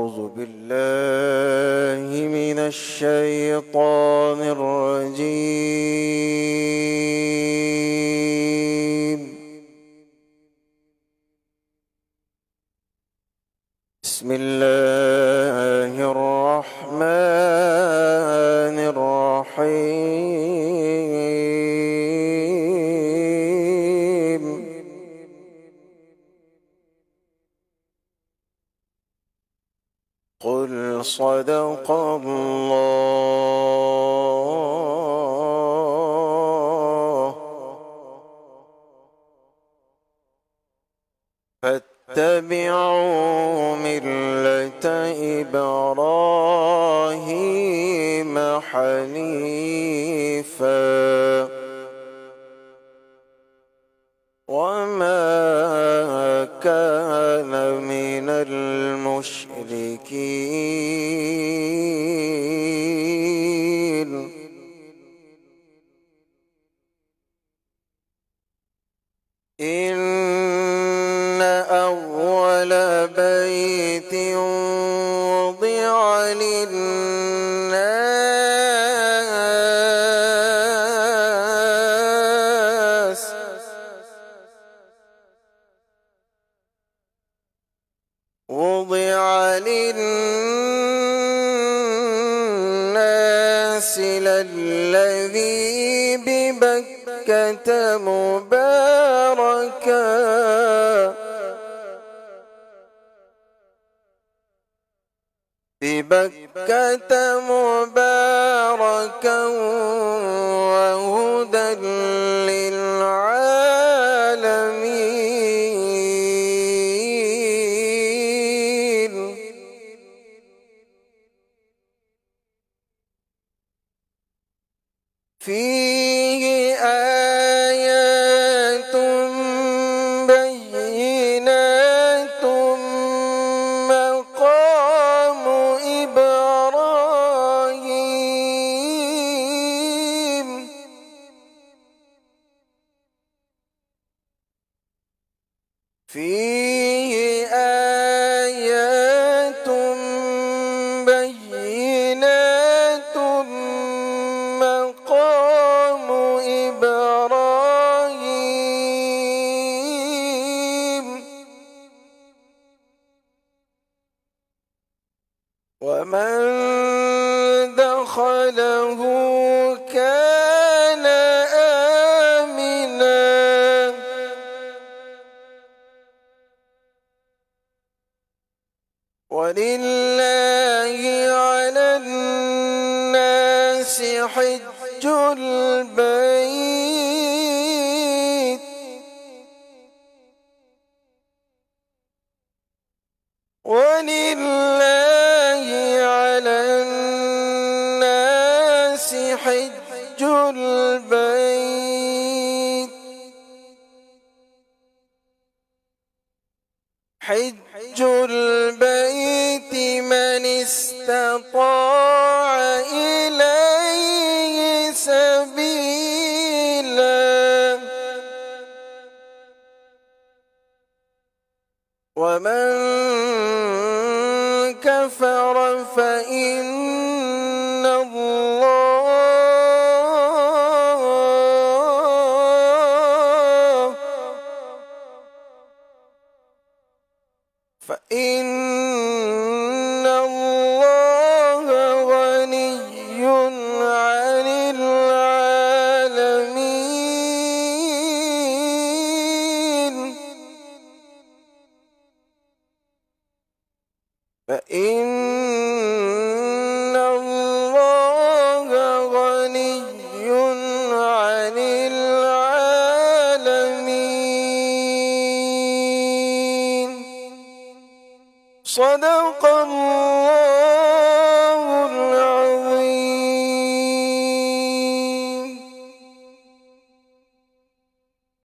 أعوذ بالله من الشيطان الرجيم. بسم الله الرحمن الرحيم. قل صدق الله فاتبعوا ملة إبراهيم حنيفا وما كان من المشركين. إن أول بيت وضع للناس للذي ببكة مباركا وهدى للعالمين. فيه آيات بينات مقام إبراهيم. فيه آيات بينات مقام إبراهيم. ومن دخله كان آمنا ولله على الناس حج البيت ولله على الناس حج البيت من استطاع إليه سبيلا ومن كفر فإن الله غني عن العالمين. فإن الله غني عن العالمين. صدق الله.